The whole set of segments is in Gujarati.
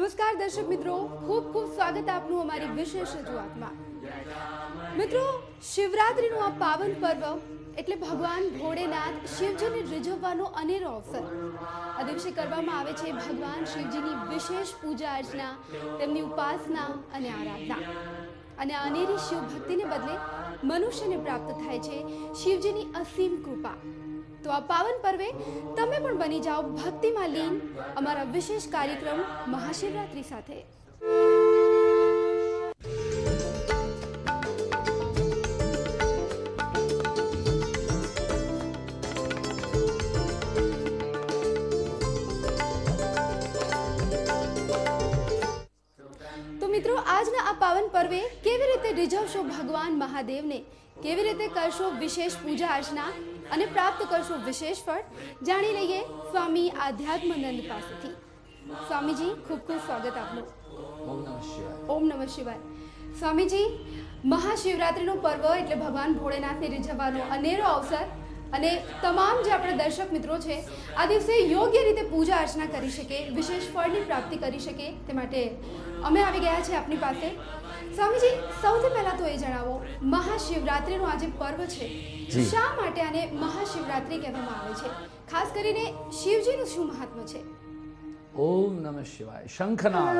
નમસ્કાર દર્શક મિત્રો, ખૂબ ખૂબ સ્વાગત આપનું અમારી વિશેષ રજૂઆતમાં। મિત્રો, શિવરાત્રીનું આ પાવન પર્વ એટલે ભગવાન ભોળેનાથ શિવજીને રીઝવવાનો અનેરો અવસર। આ દિવસે કરવામાં આવે છે ભગવાન શિવજીની વિશેષ પૂજા અર્ચના, તેમની ઉપાસના અને આરાધના। અને અનેરી શિવ ભક્તિને બદલે મનુષ્યને પ્રાપ્ત થાય છે શિવજીની અસીમ કૃપા। તો આ પાવન પર્વે તમે પણ બની જાઓ ભક્તિમાં લીન અમારા વિશેષ કાર્યક્રમ મહાશિવરાત્રી સાથે। તો મિત્રો, આજના આ પાવન પર્વે કેવી રીતે રીઝવશો ભગવાન મહાદેવને, કેવી રીતે કરશો વિશેષ પૂજા અર્ચના અને પ્રાપ્ત કરશો વિશેષ ફળ, જાણી લઈએ સ્વામી આધ્યાત્મનંદ પાસેથી। સ્વામીજી, ખૂબ ખૂબ સ્વાગત આપનું। ઓમ નમઃ શિવાય। સ્વામીજી, મહાશિવરાત્રીનો પર્વ એટલે ભગવાન ભોળેનાથને રીઝવવાનો અનેરો અવસર અને તમામ જે આપણા દર્શક મિત્રો છે આ દિવસે યોગ્ય રીતે પૂજા અર્ચના કરી શકે, વિશેષ ફળની પ્રાપ્તિ કરી શકે, તે માટે અમે આવી ગયા છે આપની પાસે। સ્વામીજી, સૌથી પહેલા તો એ જણાવો, મહાશિવરાત્રીનું આ જે પર્વ છે શા માટે આને મહાશિવરાત્રી કહેવામાં આવે છે? ખાસ કરીને શિવજીનું શું મહાત્મ્ય છે? ઓમ નમઃ શિવાય। શંખનાદ।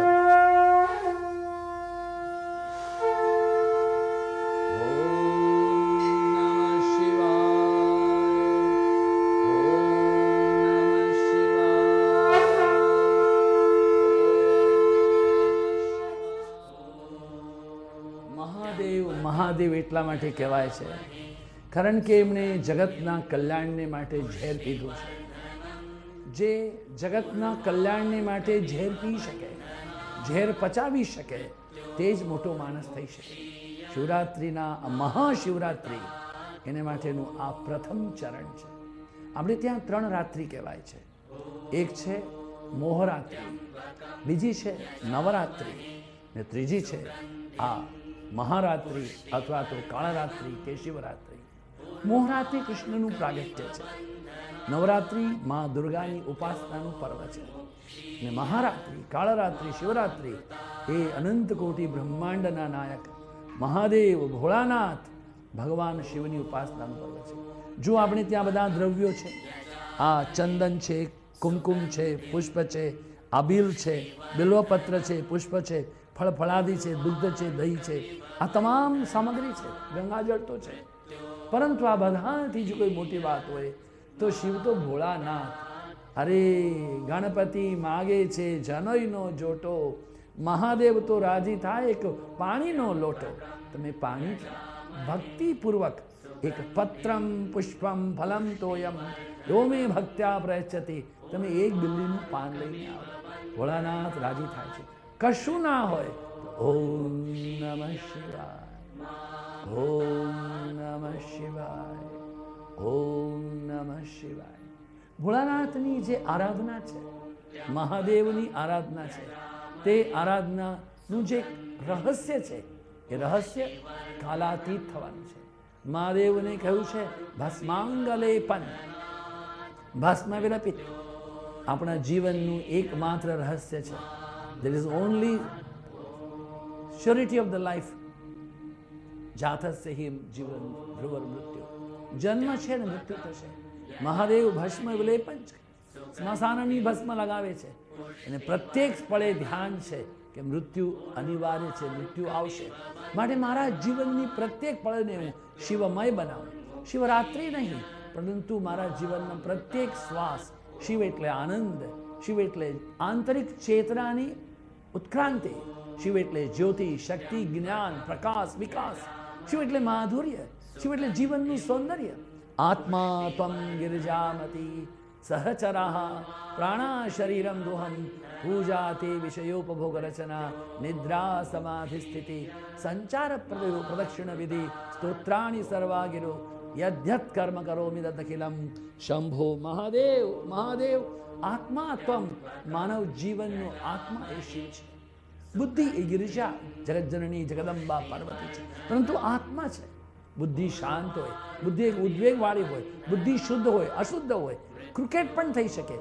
મહાદેવ એટલા માટે કહેવાય છે કારણ કે એમણે જગતના કલ્યાણને માટે ઝેર પીધું છે। જે જગતના કલ્યાણને માટે ઝેર પી શકે, ઝેર પચાવી શકે, તે જ મોટો માણસ થઈ શકે। શિવરાત્રિના મહાશિવરાત્રિ એને માટેનું આ પ્રથમ ચરણ છે। આપણે ત્યાં 3 રાત્રિ કહેવાય છે। એક છે મોહરાત્રિ, બીજી છે નવરાત્રિ ને ત્રીજી છે આ મહારાત્રિ અથવા તો કાળરાત્રિ કે શિવરાત્રિ। મોહરાત્રિ કૃષ્ણનું પ્રાગટ્ય છે, નવરાત્રિ મા દુર્ગાની ઉપાસનાનું પર્વ છે, અને મહારાત્રિ, કાળરાત્રિ, શિવરાત્રિ એ અનંત કોટી બ્રહ્માંડના નાયક મહાદેવ ભોળાનાથ ભગવાન શિવની ઉપાસનાનું પર્વ છે। જો આપણે ત્યાં બધા દ્રવ્યો છે, આ ચંદન છે, કુમકુમ છે, પુષ્પ છે, આબીલ છે, બિલ્વપત્ર છે, પુષ્પ છે, ફળફળાદી છે, દુગ્ધ છે, દહીં છે, આ તમામ સામગ્રી છે, ગંગાજળ તો છે, પરંતુ આ બધાથી જો કોઈ મોટી વાત હોય તો શિવ તો ભોળાનાથ। અરે ગણપતિ માગે છે જનોઈનો જોટો, મહાદેવ તો રાજી થાય એક પાણીનો લોટો। તમે પાણી ભક્તિપૂર્વક એક પત્રમ પુષ્પમ ફલમ તોયમ યો મે ભક્ત્યા પ્રયચ્છતિ, તમે એક બિલ્લીનું પાન લઈને આવો, ભોળાનાથ રાજી થાય છે। કશું ના હોય તો ઓમ નમઃ શિવાય, ઓમ નમઃ શિવાય, ઓમ નમઃ શિવાય। ભોળાનાથની જે આરાધના છે, મહાદેવની આરાધના છે, તે આરાધનાનું જે રહસ્ય છે એ રહસ્ય કાલાતીત થવાનું છે। મહાદેવને કહ્યું છે ભસ્માંગલેપન, ભસ્મ વિલેપિત આપણા જીવનનું એકમાત્ર રહસ્ય છે। There is only surety of the life. જાતસ્ય હિ જીવન ધ્રુવર મૃત્યુ, જન્મ છે ને મૃત્યુ થશે। મહાદેવ ભસ્મ વિલેપન છે, સ્મશાનની ભસ્મ લગાવે છે, અને પ્રત્યેક પળે ધ્યાન છે કે મૃત્યુ અનિવાર્ય છે, મૃત્યુ આવશે, માટે મારા જીવનની પ્રત્યેક પળને હું શિવમય બનાવું। શિવરાત્રિ નહીં, પરંતુ મારા જીવનના પ્રત્યેક શ્વાસ શિવ એટલે આનંદ, શિવ એટલે આંતરિક ચેતનાની ઉત્ક્રાંતિ, શિવ એટલે જ્યોતિ, શક્તિ, જ્ઞાન, પ્રકાશ, વિકાસ, શિવ એટલે માધુર્ય, શિવ એટલે જીવનનું સૌંદર્ય। આત્મા ત્વમ ગિરિજામતી સહચરાઃ પ્રાણા શરીરમ દુહમ પૂજા તે વિષયોપભોગ રચના નિદ્રા સમાધિ સ્થિતિ સંચાર પ્રદક્ષિણ વિધિ સ્તોત્રાણી સર્વાગિરો યદ્યત કર્મ કરોમિ તદખિલમ શંભો મહાદેવ। મહાદેવ આત્મા ત્વમ, માનવ જીવનનો આત્મા એ શિવ છે, બુદ્ધિ એ ગિરિજા જગતજનની જગદંબા પાર્વતી છે, પરંતુ આત્મા છે। બુદ્ધિ શાંત હોય, બુદ્ધિ એક ઉદ્વેગવાળી હોય, બુદ્ધિ શુદ્ધ હોય, અશુદ્ધ હોય, ક્રિકેટ પણ થઈ શકે,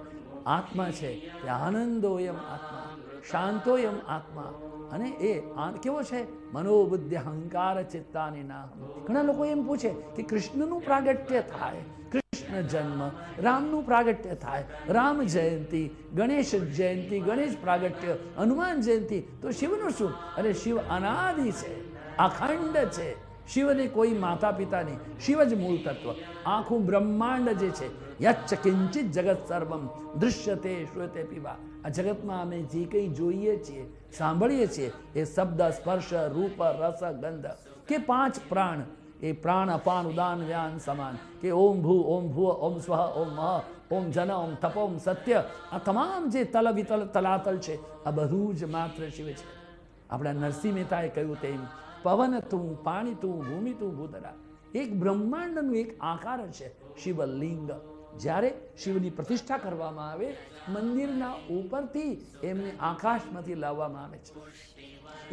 આત્મા છે તે આનંદોયમ આત્મા, શાંતોયમ આત્મા. અને એ કેવો છે? મનોબુદ્ધિ અહંકાર ચિત્તાની નામ. ઘણા લોકો એમ પૂછે કે કૃષ્ણનું પ્રાગટ્ય થાય, કૃષ્ણ જન્મ, રામનું પ્રાગટ્ય થાય, રામ જયંતિ, ગણેશ જયંતિ, ગણેશ પ્રાગટ્ય, હનુમાન જયંતિ, તો શિવનું શું? અરે શિવ અનાદિ છે, અખંડ છે. શિવને કોઈ માતા પિતા નહીં, શિવ જ મૂળ તત્વ. આખું બ્રહ્માંડ જે છે, યચ્ચ કિંચિત જગત સર્વમ દૃશ્યતે શ્રુતે પીવા. આ જગતમાં અમે જે કંઈ જોઈએ છીએ, સાંભળીએ છીએ, એ શબ્દ, સ્પર્શ, રૂપ, રસ, ગંધ કે 5 પ્રાણ, એ પ્રાણ અપાન ઉદાન વ્યાન સમાન કે ઓમ ભૂ, ઓમ ભુવ, ઓમ સ્વઃ, ઓમ મહ, ઓમ જન, ઓમ તપ, ઓમ સત્ય, આ તમામ જે તલ વિતલ તલાતલ છે, આ બધું જ માત્ર શિવ છે. આપણા નરસિંહ મહેતાએ કહ્યું તેમ પવન તું, પાણી તું, ભૂમિ તું, ભૂતરા. એક બ્રહ્માંડનું એક આકાર છે શિવલિંગ. જ્યારે શિવની પ્રતિષ્ઠા કરવામાં આવે, મંદિરના ઉપરથી એમને આકાશમાંથી લાવવામાં આવે છે.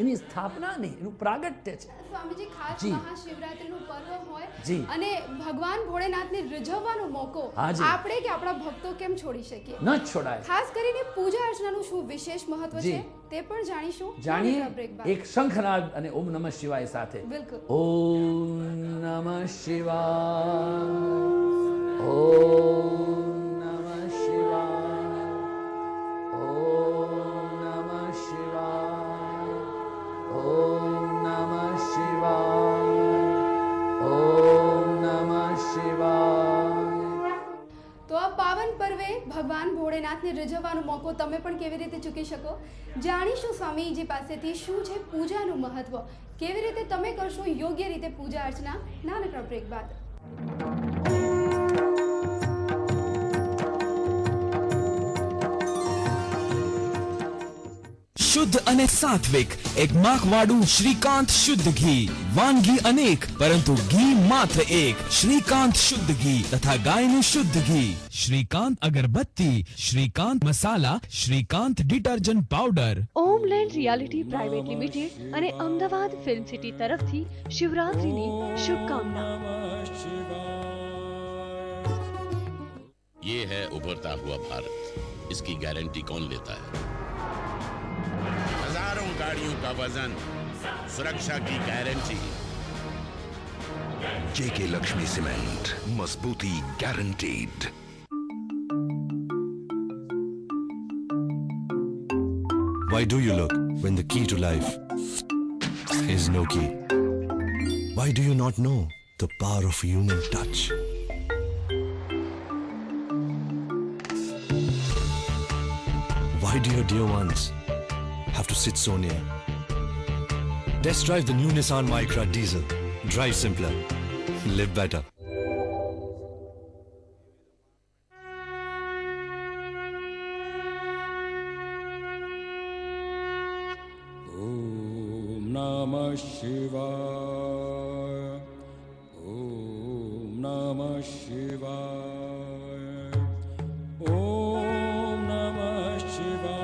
એની સ્થાપના નહીં, એનું પ્રાગટ્ય છે. સ્વામીજી, ખાસ મહાશિવરાત્રીનું પર્વ હોય અને ભગવાન ભોળેનાથને રીઝવવાનો મોકો આપણે કે આપણા ભક્તો કેમ છોડી શકીએ? ન છોડાય. ખાસ કરીને પૂજા અર્ચનાનું શું વિશેષ મહત્વ છે તે પણ જાણીશું. જાણીએ એક શંખનાદ અને ઓમ નમઃ શિવાય સાથે. બિલકુલ. ઓમ નમઃ શિવાય, ઓમ નમઃ શિવાય, ઓમ નમઃ શિવાય, ઓમ નમઃ શિવાય, ઓમ નમઃ શિવાય. તો આ પાવન પર્વે ભગવાન ભોળેનાથને રીઝવવાનો મોકો તમે પણ કેવી રીતે ચૂકી શકો? જાણીશું સ્વામીજી પાસેથી શું છે પૂજાનું મહત્વ, કેવી રીતે તમે કરશો યોગ્ય રીતે પૂજા અર્ચના. નાનકડા બ્રેક બાદ. શુદ્ધ અને સાત્વિક એક માખવાડું શ્રીકાંત શુદ્ધ ઘી. વાનગી અનેક પરંતુ ઘી માત્ર એક. શ્રીકાંત શુદ્ધ ઘી તથા ગાયનું શુદ્ધ ઘી. Shrikant agarbatti, Shrikant masala, Shrikant detergent powder. Omland realty private limited અને અમદાવાદ ફિલ્મ સિટી તરફથી શિવરાત્રીની શુભકામના. ये है उभरता हुआ भारत, इसकी गारंटी कौन लेता है? हजारों गाड़ियों का वजन, सुरक्षा की गारंटी। जेके लक्ष्मी सीमेंट, मजबूती guaranteed. Why do you look when the key to life is no key? Why do you not know the power of human touch? Why do your dear ones have to sit so near? Test drive the new Nissan Micra Diesel. Drive simpler. Live better. Om Namah Shivaya. Om Namah Shivaya. Om Namah Shivaya.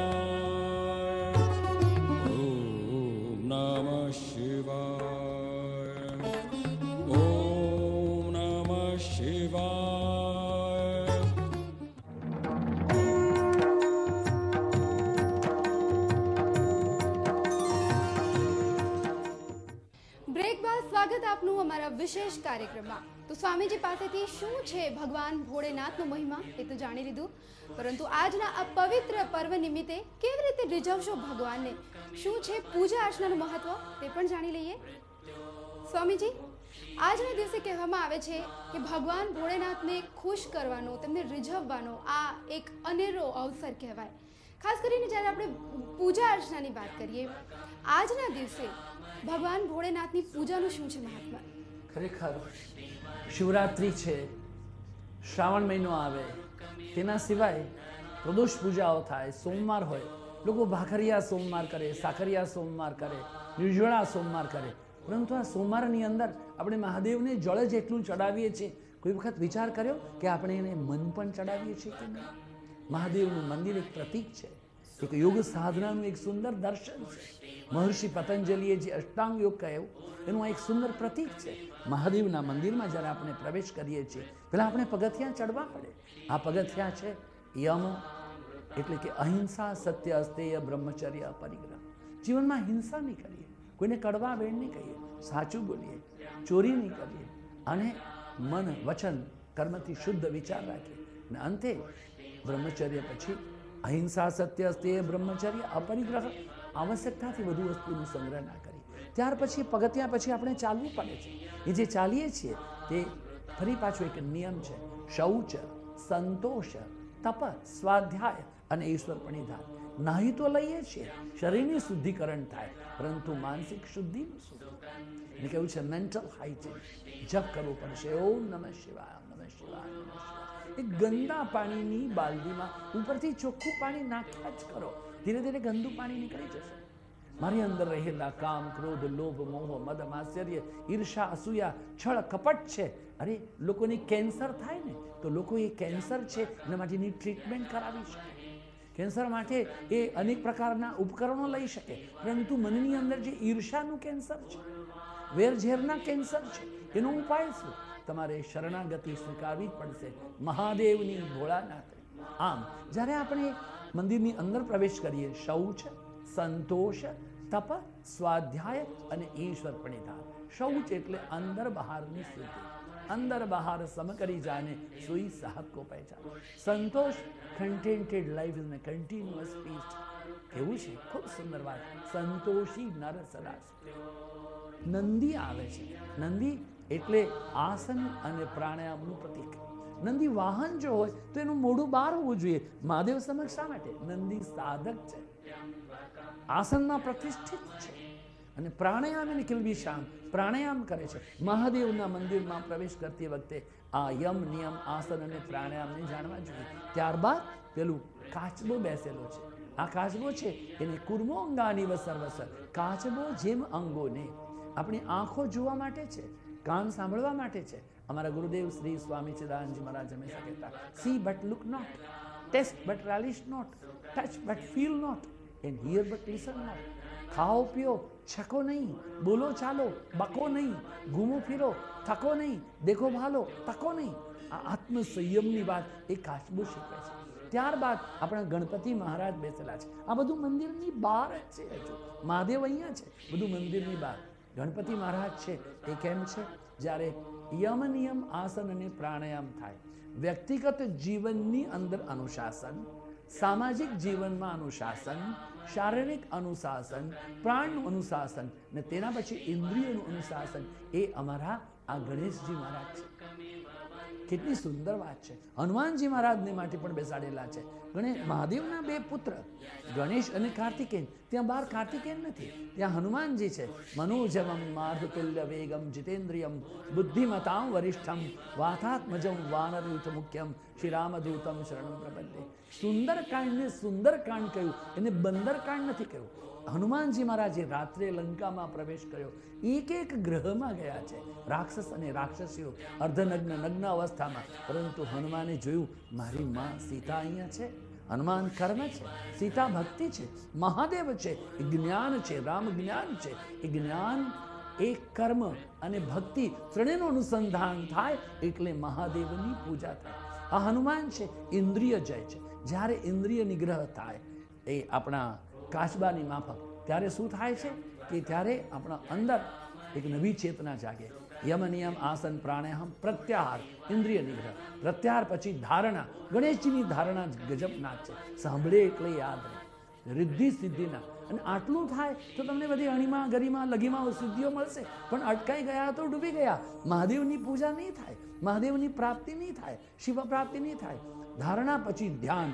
Om Namah Shivaya. Om Namah Shivaya. Break બાદ સ્વાગત આપનું અમારા વિશેષ કાર્યક્રમમાં. તો સ્વામીજી પાસેથી શું છે ભગવાન ભોળેનાથનો મહિમા એ તો જાણી લીધું, પરંતુ આજના આ પવિત્ર પર્વ નિમિત્તે કેવી રીતે રીઝવશો ભગવાનને, શું છે પૂજા અર્ચનાનું મહત્વ તે પણ જાણી લઈએ. સ્વામીજી, આજના દિવસે કહેવામાં આવે છે કે ભગવાન ભોળેનાથને ખુશ કરવાનો, તેમને રીઝવવાનો આ એક અનેરો અવસર કહેવાય. ખાસ કરીને જ્યારે આપણે પૂજા અર્ચનાની વાત કરીએ, આજના દિવસે ભગવાન ભોળેનાથની પૂજાનું શું છે મહાત્મા? ખરેખર શિવરાત્રિ છે, શ્રાવણ મહિનો આવે, તેના સિવાય પ્રદોષ પૂજાઓ થાય, સોમવાર હોય, લોકો ભાખરિયા સોમવાર કરે, સાકરિયા સોમવાર કરે, નિર્જળા સોમવાર કરે. પરંતુ આ સોમવારની અંદર આપણે મહાદેવને જળ જ એટલું ચડાવીએ છીએ. કોઈ વખત વિચાર કર્યો કે આપણે એને મન પણ ચડાવીએ છીએ કે નહીં? મહાદેવનું મંદિર એક પ્રતીક છે, એક યોગ સાધનાનું એક સુંદર દર્શન છે. મહર્ષિ પતંજલિએ જે અષ્ટાંગ યોગ કહ્યું એનું એક સુંદર પ્રતીક છે. મહાદેવના મંદિરમાં જ્યારે આપણે પ્રવેશ કરીએ છીએ, પહેલાં આપણે પગથિયાં ચડવા પડે. આ પગથિયાં છે યમ, એટલે કે અહિંસા, સત્ય, અસ્તેય, બ્રહ્મચર્ય, અપરિગ્રહ. જીવનમાં હિંસા નહીં કરીએ, કોઈને કડવા વેણ નહીં કહીએ, સાચું બોલીએ, ચોરી નહીં કરીએ અને મન, વચન, કર્મથી શુદ્ધ વિચાર રાખીએ. અને અંતે બ્રહ્મચર્ય પછી અહિંસા, સત્ય, અસ્તેય, બ્રહ્મચર્ય, અપરિગ્રહ. આવશ્યકતાથી વધુ વસ્તુનો સંગ્રહ ના કરી. ત્યાર પછી પગથિયા પછી આપણે ચાલવું પડે છે. એ જે ચાલીએ છીએ તે ફરી પાછો એક નિયમ છે. શૌચ, સંતોષ, તપ, સ્વાધ્યાય અને ઈશ્વર પ્રણિધાન. નાહી તો લઈએ છીએ, શરીરની શુદ્ધિકરણ થાય, પરંતુ માનસિક શુદ્ધિનું શું? એને કહ્યું છે મેન્ટલ હાઇજીન. જપ કરવો પડશે. ઓમ નમઃ શિવાય, નમઃ શિવાય, નમઃ શિવાય. એ ગંદા પાણીની બાલદીમાં ઉપરથી ચોખ્ખું પાણી નાખ્યા જ કરો. ધીરે ધીરે ગંદુ પાણી નીકળી જશે. મારી અંદર રહેલા કામ, ક્રોધ, લોભ, મોહ, મદ, માત્સર્ય, ઈર્ષા, અસૂયા, છળ, કપટ છે. અરે લોકોને કેન્સર થાય ને તો લોકો એ કેન્સર છે એના માટેની ટ્રીટમેન્ટ કરાવી શકે. કેન્સર માટે એ અનેક પ્રકારના ઉપકરણો લઈ શકે, પરંતુ મનની અંદર જે ઈર્ષાનું કેન્સર છે, વેરઝેરના કેન્સર છે, એનો ઉપાય શું? તમારે શરણાગતિ સ્વીકારવી જ પડશે મહાદેવની, ભોળાનાથ. આમ જ્યારે આપણે મંદિરની અંદર પ્રવેશ કરીએ, શૌચ, સંતોષ, તપ, સ્વાધ્યાય અને ઈશ્વર પ્રણિધાન. શૌચ એટલે અંદર બહારની શુદ્ધિ. अंदर बाहर सम करी जाने सोई साहब को पहचान. संतोष, contented life is a continuous peace. કેવું છે? ખૂબ સુંદર વાત. સંતોષી નર સદા સુખી. નંદી આવે છે. નંદી એટલે આસન અને પ્રાણાયામનું પ્રતીક. નંદી વાહન જો હોય તો એનું મોઢું બહાર હોવું જોઈએ. મહાદેવ સમક્ષ શા માટે? નંદી સાધક છે, આસનમાં પ્રતિષ્ઠિત છે અને પ્રાણાયામ અને કિલબિશામ પ્રાણાયામ કરે છે. મહાદેવના મંદિરમાં પ્રવેશ કરતી વખતે આ યમ, નિયમ, આસન અને પ્રાણાયામને જાણવા જોઈએ. ત્યારબાદ પેલું કાચબો બેસેલો છે. આ કાચબો છે એને કુર્મો અંગાની સર્વસર. કાચબો જેમ અંગોને. આપણી આંખો જોવા માટે છે, કાન સાંભળવા માટે છે. અમારા ગુરુદેવ શ્રી સ્વામી ચિદાનંદજી મહારાજ હંમેશા કહેતા, see but look not, taste but relish not, touch but feel not, and hear but listen not. ખાઓ પીઓ, છકો નહીં, બોલો ચાલો, બકો નહીં, ઘૂમો ફીરો, થકો નહીં, દેખો ભાલો, તકો નહીં. આ આત્મસંયમની વાત એ કાચબો શીખવે છે. ત્યારબાદ આપણા ગણપતિ મહારાજ બેસેલા છે. આ બધું મંદિરની બહાર જ છે. હજુ મહાદેવ અહીંયા છે, બધું મંદિરની બહાર. ગણપતિ મહારાજ છે એ કેમ છે? જ્યારે યમ, નિયમ, આસન અને પ્રાણાયામ થાય, વ્યક્તિગત જીવનની અંદર અનુશાસન, સામાજિક જીવનમાં અનુશાસન, શારીરિક અનુશાસન, પ્રાણનું અનુશાસન ને તેના પછી ઇન્દ્રિયોનું અનુશાસન, એ અમારા આ ગણેશજી મહારાજ છે. કેટલી સુંદર વાત છે. હનુમાનજી મહારાજને માટે પણ બેસાડેલા છે. મહાદેવના બે પુત્ર ગણેશ અને કાર્તિકેય. ત્યાં બહાર કાર્તિકેય નથી, ત્યાં હનુમાનજી છે. મનોજવમ માર્ગતુલ્ય વેગમ જીતેન્દ્રિયમ બુદ્ધિમતામ વરિષ્ઠમ વાતાત્મજમ વાનરયુત મુખ્યમ શ્રી રામદૂતમ શરણમ પ્રપદ્યે. સુંદરકાંડને સુંદરકાંડ કહ્યું, એને બંદરકાંડ નથી કહ્યું. હનુમાનજી મહારાજે રાત્રે લંકામાં પ્રવેશ કર્યો. એક એક ગ્રહમાં ગયા છે, રાક્ષસ અને રાક્ષસીઓ અર્ધનગ્ન, નગ્ન અવસ્થામાં. પરંતુ હનુમાને જોયું મારી માં સીતા અહીંયા છે. હનુમાન કર્મ છે, સીતા ભક્તિ છે, મહાદેવ છે, એ જ્ઞાન છે, રામ જ્ઞાન છે. એ જ્ઞાન, એ કર્મ અને ભક્તિ ત્રણેયનું અનુસંધાન થાય એટલે મહાદેવની પૂજા થાય. આ હનુમાન છે ઇન્દ્રિય જય છે. જ્યારે ઇન્દ્રિય નિગ્રહ થાય એ આપણા કાચબાની માફક, ત્યારે શું થાય છે કે ત્યારે આપણા અંદર એક નવી ચેતના જાગે. યમ, નિયમ, આસન, પ્રાણાયામ, પ્રત્યાહાર, ઇન્દ્રિય નિગ્રહ. પ્રત્યાહાર પછી ધારણા. ગણેશજીની ધારણા ગજબનાથ છે. સાંભળે એટલે યાદ રહે, રિદ્ધિ સિદ્ધિના. અને આટલું થાય તો તમને બધી અણીમાં, ગરીમાં, લગીમાં સિદ્ધિઓ મળશે. પણ અટકાઈ ગયા તો ડૂબી ગયા. મહાદેવની પૂજા નહીં થાય, મહાદેવની પ્રાપ્તિ નહીં થાય, શિવ પ્રાપ્તિ નહીં થાય. ધારણા પછી ધ્યાન.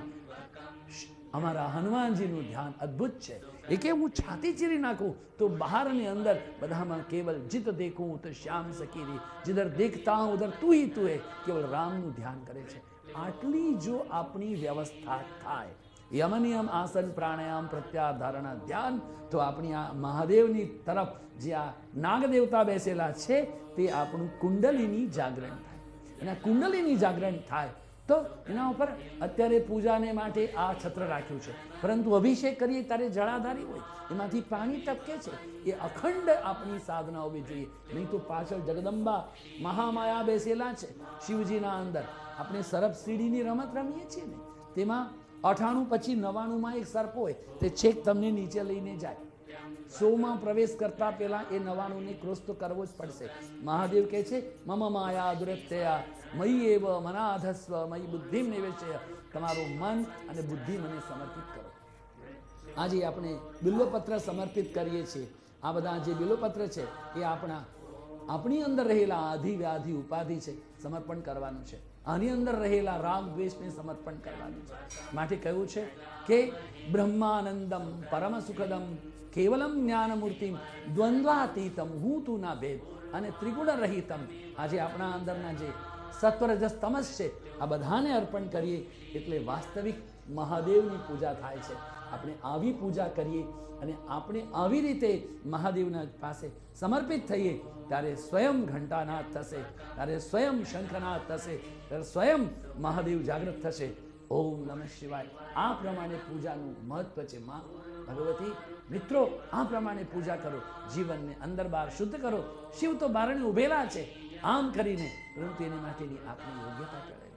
અમારા હનુમાનજીનું ધ્યાન અદ્ભુત છે. એ કે હું છાતી ચીરી નાખું તો બહાર અને અંદર બધામાં કેવલ જીત દેખું તો શ્યામ સકીરી, जिधर देखता हूं उधर तू ही तू है, કેવલ રામનું ધ્યાન કરે છે. આટલી જો આપણી વ્યવસ્થા થાય, યમ, નિયમ, આસન, પ્રાણાયામ, પ્રત્યાહાર, ધારણા, ધ્યાન, તો આપણી આ મહાદેવની તરફ જે આ નાગદેવતા બેસેલા છે તે આપણું કુંડલીની જાગરણ થાય. અને આ કુંડલીની જાગરણ થાય તો એના ઉપર અત્યારે પૂજાને માટે આ છત્ર રાખ્યું છે, પરંતુ અભિષેક કરીએ ત્યારે જળાધારી હોય, એમાંથી પાણી ટપકે છે. એ અખંડ આપણી સાધના હોવી જોઈએ. નહીં તો પાછળ જગદંબા મહામાયા બેસેલા છે શિવજીના અંદર. આપણે સરપ સીડીની રમત રમીએ છીએ ને, તેમાં 98 પછી 99માં એક સર્પ હોય તે છેક તમને નીચે લઈને જાય. 100માં પ્રવેશ કરતા પહેલા એ 99ને ક્રોસ તો કરવો જ પડશે. મહાદેવ કહે છે મમ માયા દુરત્યયા મયી એવ મનાધસ્વ મયી બુદ્ધિમ નિવેશય. તમારું મન અને બુદ્ધિ મને સમર્પિત કરો. આજે આપણે બિલ્વપત્ર સમર્પિત કરીએ છીએ. આ બધા જે બિલ્વપત્ર છે એ આપણી અંદર રહેલા આધિ વ્યાધિ ઉપાધિ છે સમર્પણ કરવાનું છે. આની અંદર રહેલા રાગ દ્વેષને સમર્પણ કરવાનું છે. માટે કહ્યું છે કે બ્રહ્માનંદમ પરમ સુખદમ કેવલમ જ્ઞાનમૂર્તિમ દ્વંદ્વાતીતમ હું તું ના ભેદ અને ત્રિગુણ રહિતમ. આજે આપણા અંદરના જે સત્વરજસ તમસ છે આ બધાને અર્પણ કરીએ એટલે વાસ્તવિક મહાદેવની પૂજા થાય છે. આપણે આવી પૂજા કરીએ અને આપણે આવી રીતે મહાદેવના પાસે સમર્પિત થઈએ ત્યારે સ્વયં ઘંટાનાદ થશે, ત્યારે સ્વયં શંખનાદ થશે, ત્યારે સ્વયં મહાદેવ જાગૃત થશે. ઓમ નમઃ શિવાય. આ પ્રમાણે પૂજાનું મહત્વ છે. માં ભગવતી મિત્રો આ પ્રમાણે પૂજા કરો, જીવનને અંદર બહાર શુદ્ધ કરો. શિવ તો બારણે ઉભેલા છે આમ કરીને, પરંતુ એને માટેની આપણી યોગ્યતા કરેલી.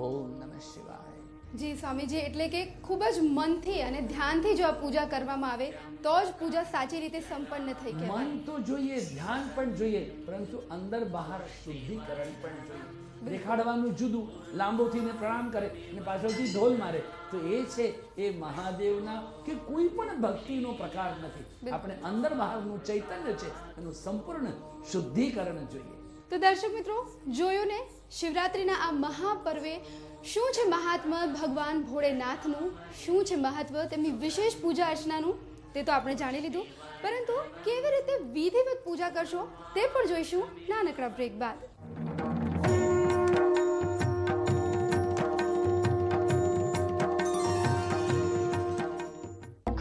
ઓમ નમઃ શિવાય. જી સ્વામીજી, એટલે કે ખૂબ જ મનથી અને ધ્યાનથી જો આ પૂજા કરવામાં આવે તો જ પૂજા સાચી રીતે સંપન્ન થઈ કહેવાય. મન તો જોઈએ, ધ્યાન પણ જોઈએ, પરંતુ અંદર બહાર શુદ્ધિકરણ પણ જોઈએ. દેખાડવાનું જુદું, લાંબો થઈને પ્રણામ કરે અને પાછળથી ઢોલ મારે તો એ છે એ મહાદેવના કે કોઈ પણ ભક્તિનો પ્રકાર નથી. આપણે અંદર બહારનું ચૈતન્ય છે એનું સંપૂર્ણ શુદ્ધિકરણ જોઈએ. તો દર્શક મિત્રો, જોયું ને શિવરાત્રિના આ મહાપર્વે શું છે મહાત્મા ભગવાન ભોળેનાથનું, શું છે મહત્વ તેમની વિશેષ પૂજા અર્ચનાનું, તે તો આપણે જાણી લીધું. પરંતુ કેવી રીતે વિધિવત પૂજા કરશો તે પણ જોઈશું નાનકડા બ્રેક બાદ.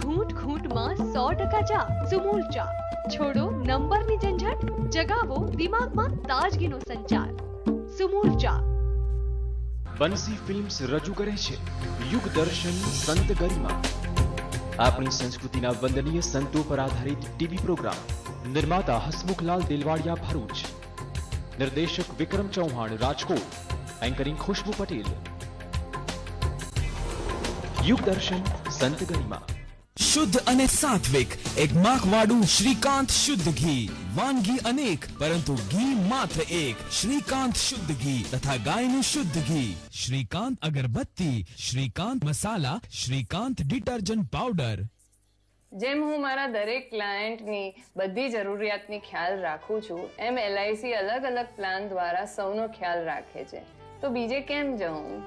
ઘૂંટ ઘૂંટમાં 100% ચા. સુમૂલ ચા. છોડો નંબરની ઝંઝટ, જગાવો દિમાગમાં તાજગીનો સંચાર. સુમૂલ ચા. બંસી ફિલ્મ્સ રજૂ કરે છે યુગ દર્શન સંત ગરિમા. આપણી સંસ્કૃતિના વંદનીય સંતો પર આધારિત ટીવી પ્રોગ્રામ. નિર્માતા હસમુખલાલ દિલવાડિયા ભરૂચ, નિર્દેશક વિક્રમ ચૌહાણ રાજકોટ, એન્કરિંગ ખુશ્બુ પટેલ. યુગ દર્શન સંત ગરિમા. શુદ્ધ અને સાત્વિક એક માખવાડું શ્રીકાંત શુદ્ધ ઘી. વાનગી અનેક પરંતુ ઘી માત્ર એક. શ્રીકાંત શુદ્ધ ઘી તથા ગાયનું શુદ્ધ ઘી. Shrikant agarbatti, Shrikant masala, Shrikant detergent powder. જેમ હું મારા દરેક ક્લાયન્ટની બધી જરૂરિયાતની ખ્યાલ રાખું છું, એમ LIC અલગ અલગ પ્લાન દ્વારા સૌનો ખ્યાલ રાખે છે. તો બીજે કેમ જવું?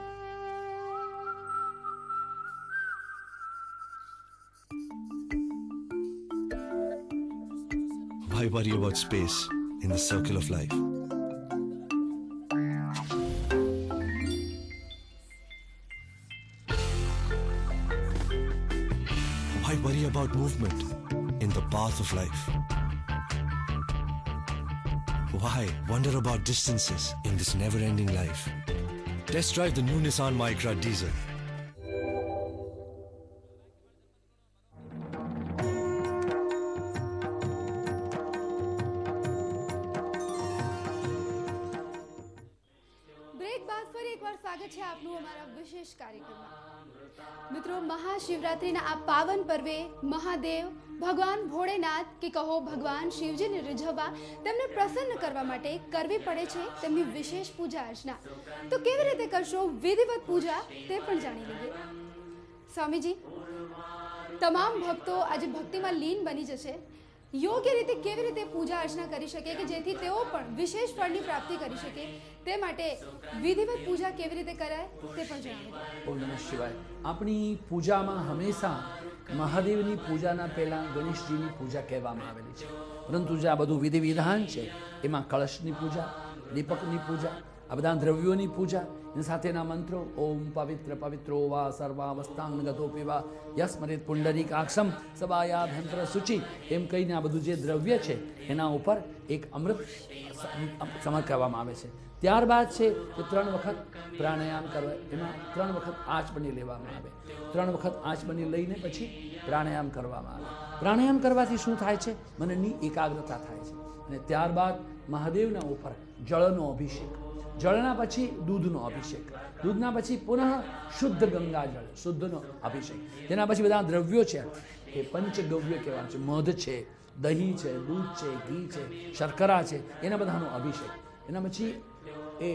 Why worry about space in the circle of life? Why worry about movement in the path of life? Why wonder about distances in this never-ending life? Test drive the new Nissan Micra Diesel. મિત્રો, મહાશિવરાત્રિના આ પાવન પર્વે મહાદેવ ભગવાન ભોળેનાથ કે કહો ભગવાન શિવજીને રીઝવવા, તેમને પ્રસન્ન કરવા માટે કરવી પડે છે તેમની વિશેષ પૂજા અર્ચના. તો કેવી રીતે કરશો વિધિવત પૂજા તે પણ જાણી લઈએ. સ્વામીજી, તમામ ભક્તો આજે ભક્તિમાં લીન બની જશે. યોગ્ય રીતે કેવી રીતે પૂજા અર્ચના કરી શકે કે જેથી તેઓ પણ વિશેષ ફળની પ્રાપ્તિ કરી શકે, તે માટે વિધિવત પૂજા કેવી રીતે કરાય તે પણ જણાવો. ઓમ નમઃ શિવાય. આપણી પૂજામાં હંમેશા મહાદેવની પૂજાના પહેલા ગણેશજીની પૂજા કહેવામાં આવેલી છે. પરંતુ જે આ બધું વિધિ વિધાન છે એમાં કળશની પૂજા, દીપકની પૂજા, આ બધા દ્રવ્યોની પૂજા, એની સાથેના મંત્રો ઓમ પવિત્ર પવિત્રો વા સર્વાવસ્થાંગતો પીવા યસ્મરિત પુંડરીકાક્ષમ સબાયાભ્યંતર શુચિ, એમ કહીને આ બધું જે દ્રવ્ય છે એના ઉપર એક અમૃત સમર્પવામાં આવે છે. ત્યારબાદ છે કે 3 વખત પ્રાણાયામ કરવા, એમાં 3 વખત આચમની લેવામાં આવે. 3 વખત આચમની લઈને પછી પ્રાણાયામ કરવામાં આવે. પ્રાણાયામ કરવાથી શું થાય છે? મનની એકાગ્રતા થાય છે. અને ત્યારબાદ મહાદેવના ઉપર જળનો અભિષેક. જળના પછી દૂધનો અભિષેક, દૂધના પછી પુનઃ શુદ્ધ ગંગાજળ, શુદ્ધનો અભિષેક. તેના પછી બધા દ્રવ્યો છે એ પંચગવ્ય કહેવાય છે. મધ છે, દહીં છે, દૂધ છે, ઘી છે, શર્કરા છે, એના બધાનો અભિષેક. એના પછી એ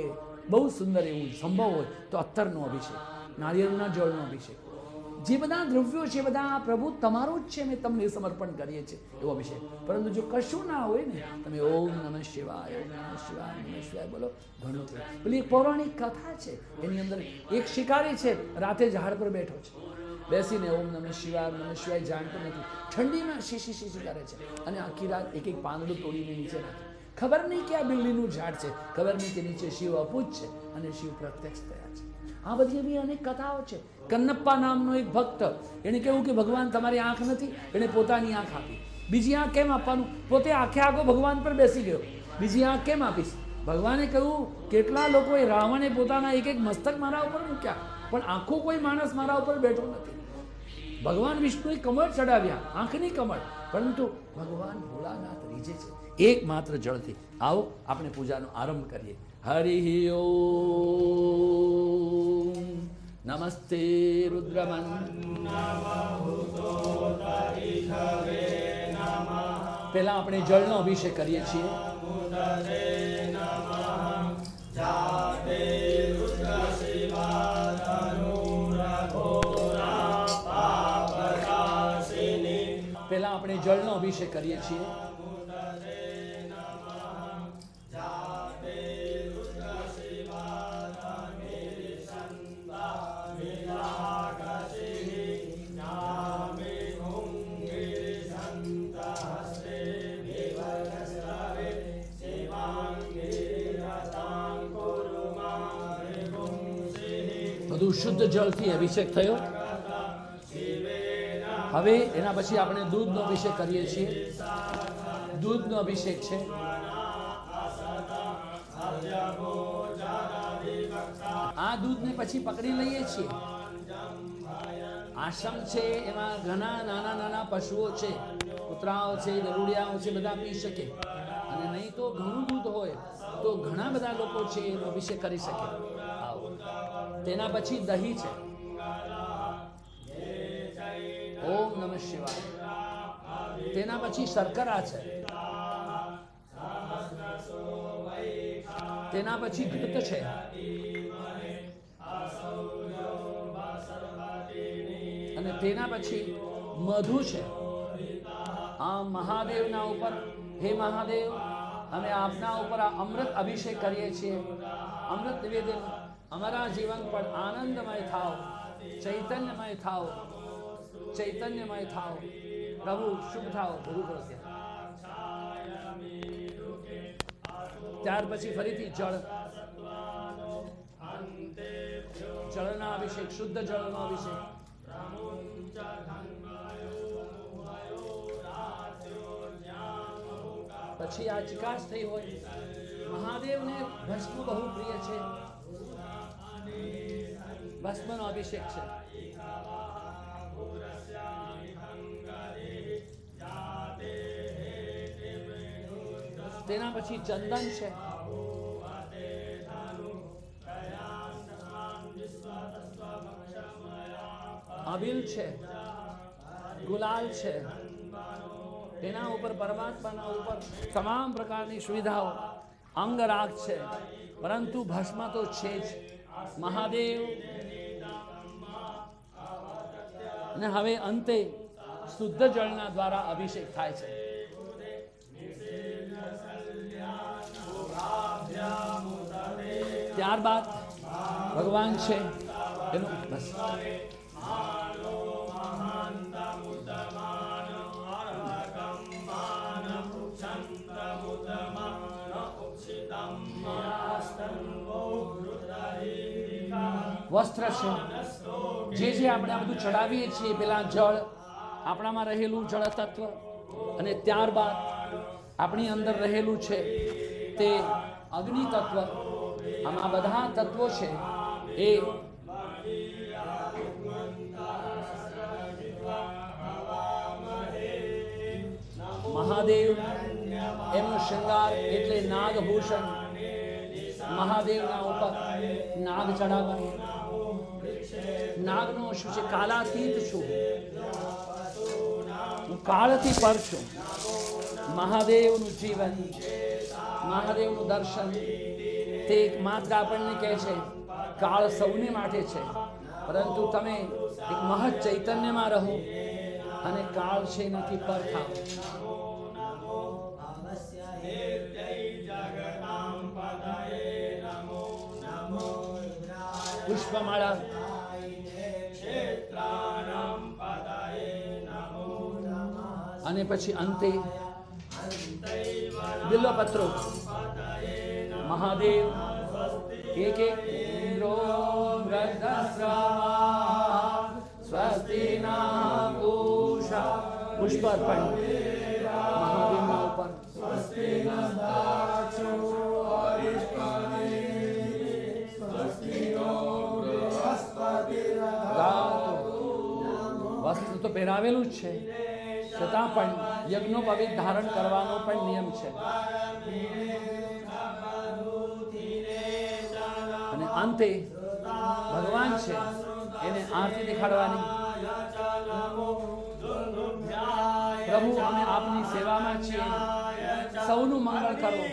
બહુ સુંદર એવું સંભવ હોય તો અત્તરનો અભિષેક, નારિયેળના જળનો અભિષેક. જે બધા દ્રવ્યો છે બધા પ્રભુ તમારું જ છે, મેં તમને સમર્પણ કરીએ છીએ એવો અભિષેક. પરંતુ જો કશું ના હોય ને, તમે ઓમ નમઃ શિવાય, ઓમ નમઃ શિવાય, નમઃ શિવાય બોલો, ઘણું થયું. પેલી એક પૌરાણિક કથા છે, એની અંદર એક શિકારી છે, રાતે ઝાડ પર બેઠો છે, બેસીને ઓમ નમઃ શિવાય જાણતો નથી. ઠંડીમાં શીશી શીશી કરે છે અને આખી રાત એક એક પાંદડું તોડીને નીચે નાખે. ખબર નહીં કે આ બિલ્લીનું ઝાડ છે, ખબર નહીં કે નીચે શિવ અપૂજ છે અને શિવ પ્રત્યક્ષ થયા છે. આ બધી એવી અનેક કથાઓ છે. કન્નપ્પા નામનો એક ભક્ત, એણે કહ્યું કે ભગવાન તમારી આંખ નથી, એણે પોતાની આંખ આપી. બીજી આંખ કેમ આપવાનું? પોતે આખે આખો ભગવાન પર બેસી ગયો, બીજી આંખ કેમ આપીશ? ભગવાને કહ્યું કેટલા લોકોએ, રાવણે પોતાના એક એક મસ્તક મારા ઉપર મૂક્યા, પણ આખો કોઈ માણસ મારા ઉપર બેઠો નથી. ભગવાન વિષ્ણુએ કમળ ચડાવ્યા, આંખની કમળ, પરંતુ ભગવાન ભોળાનાથ રીઝે છે એકમાત્ર જળથી. આવો આપણે પૂજાનો આરંભ કરીએ. હરિ ઓમ નમસ્તે રુદ્રમન. પહેલા આપણે જળનો અભિષેક કરીએ છીએ. પહેલા આપણે જળનો અભિષેક કરીએ છીએ. બધું શુદ્ધ જળથી અભિષેક થયો. હવે એના પછી આપણે દૂધનો અભિષેક કરીએ છીએ. દૂધનો અભિષેક છે. આ દૂધને પછી પકડી લઈએ છીએ. આશ્રમ છે એમાં ઘણા નાના નાના પશુઓ છે, કૂતરાઓ છે, ગરુડિયાઓ છે, બધા પી શકે. અને નહીં તો ઘણું દૂધ હોય તો ઘણા બધા લોકો છે એનો અભિષેક કરી શકે. તેના પછી દહીં છે. ઓમ નમઃ શિવાય. તેના પછી શર્કરા છે. તેના પછી ઘૃત છે. અને તેના પછી મધુ છે. આ મહાદેવના ઉપર, હે મહાદેવ, અમે આપના ઉપર આ અમૃત અભિષેક કરીએ છીએ. અમૃત નિવેદન, અમારા જીવન પર આનંદમય થાવ, ચૈતન્યમય થાવ, ચૈતન્યમય થાવ, પ્રભુ શુભ થાવ, બધું કરશે. ત્યાર પછી ફરીથી જળ, જળના અભિષેક, શુદ્ધ જળનો અભિષેક. પછી આ ચિકાસ થઈ હોય. મહાદેવને ભસ્મ બહુ પ્રિય છે, ભસ્મનો અભિષેક છે. તેના પછી ચંદન છે. અબીલ છે, ગુલાલ છે. તેના ઉપર પરમાત્માના ઉપર તમામ પ્રકારની સુવિધાઓ, અંગરાગ છે, પરંતુ ભસ્મ તો છે જ. મહાદેવ. અને હવે અંતે શુદ્ધ જળના દ્વારા અભિષેક થાય છે. ત્યારબાદ ભગવાન છે એનું બસ વસ્ત્ર છે. જે આપણે આ બધું ચડાવીએ છીએ, પેલા જળ, આપણામાં રહેલું જળ તત્વ, અને ત્યારબાદ આપણી અંદર રહેલું છે તે અગ્નિ તત્વ. આમાં બધા તત્વો છે એ મહાદેવ, એમનો શૃંગાર એટલે નાગભૂષણ. મહાદેવના ઉપર નાગ ચડાવવાનું. નાગનો શું છે? કાલાતીત છું, હું કાળથી પર છું. મહાદેવનું જીવન, મહાદેવનું દર્શન તે માત્ર આપણને કહે છે કાળ સૌને માટે છે, પરંતુ તમે એક મહત ચૈતન્યમાં રહો અને કાળ છે નથી પર થાવ. પુષ્પમાળા, અને પછી અંતે બિલ્વપત્રો. મહાદેવ એક ઇન્દ્રો સ્વસ્તિ ના પૂષા. પુષ્પ અર્પણ મહાદેવના ઉપર. વસ્ત્ર તો પહેરાવેલું જ છે, છતાં પણ યજ્ઞોપવિત ધારણ કરવાનો પણ નિયમ છે. અને અંતે ભગવાન છે એને આરતી દેખાડવાની. પ્રભુ, અમે આપની સેવામાં છીએ, સૌનું મંગળ કરો.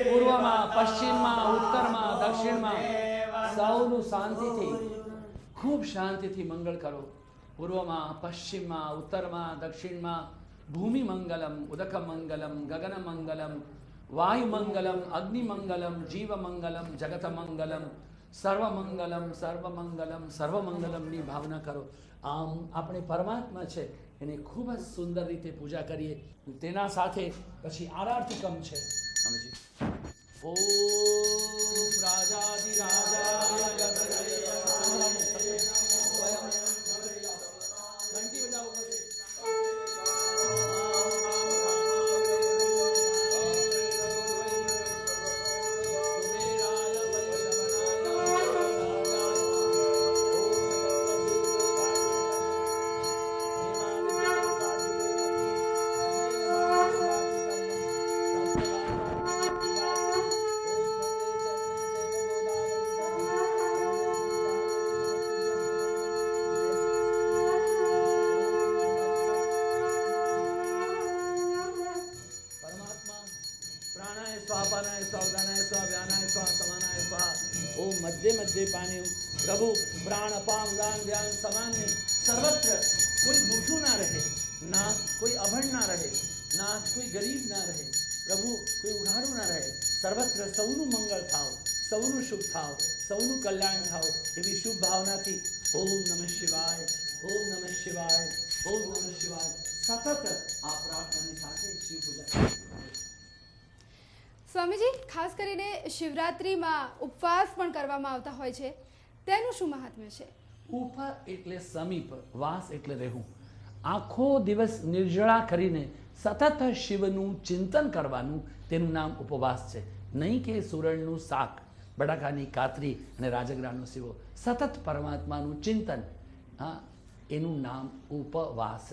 પૂર્વમાં, પશ્ચિમમાં, ઉત્તરમાં, દક્ષિણમાં સૌનું શાંતિથી, ખૂબ શાંતિથી મંગળ કરો. પૂર્વમાં, પશ્ચિમમાં, ઉત્તરમાં, દક્ષિણમાં ભૂમિ મંગલમ, ઉદક મંગલમ, ગગન મંગલમ, વાયુ મંગલમ, અગ્નિ મંગલમ, જીવ મંગલમ, જગત મંગલમ, સર્વમંગલમ સર્વમંગલમ સર્વમંગલમની ભાવના કરો. આમ આપણે પરમાત્મા છે એને ખૂબ જ સુંદર રીતે પૂજા કરીએ. તેના સાથે પછી આરાર્તિકમ છે. સમજી ઓમ રાજાધિરાજાય ઘંટી બજાવો. મધ્ય પાણી. પ્રભુ પ્રાણ અપામ દાન ધ્યાન સામાન્ય સર્વત્ર કોઈ ભૂખ્યું ના રહે, ના કોઈ અભણ ના રહે, ના કોઈ ગરીબ ના રહે. પ્રભુ કોઈ ઉઘાડું ના રહે. સર્વત્ર સૌનું મંગળ થાવ, સૌનું શુભ થાવ, સૌનું કલ્યાણ થાવ એવી શુભ ભાવનાથી ઓમ નમઃ શિવાય, ઓમ નમઃ શિવાય, ઓમ નમઃ શિવાય સતત આ પ્રાર્થનાની સાથે શિવ પૂજા. સ્વામીજી, ખાસ કરીને શિવરાત્રિમાં ઉપવાસ પણ કરવામાં આવતા હોય છે, તેનું શું મહાત્મ્ય છે? ઉપ એટલે સમીપ, વાસ એટલે રહેવું. આખો દિવસ નિર્જળા કરીને સતત શિવનું ચિંતન કરવાનું, તેનું નામ ઉપવાસ છે. નહીં કે સુરણનું શાક, બટાકાની કાતરી અને રાજગરાનો સીવો. સતત પરમાત્માનું ચિંતન, હા, એનું નામ ઉપવાસ.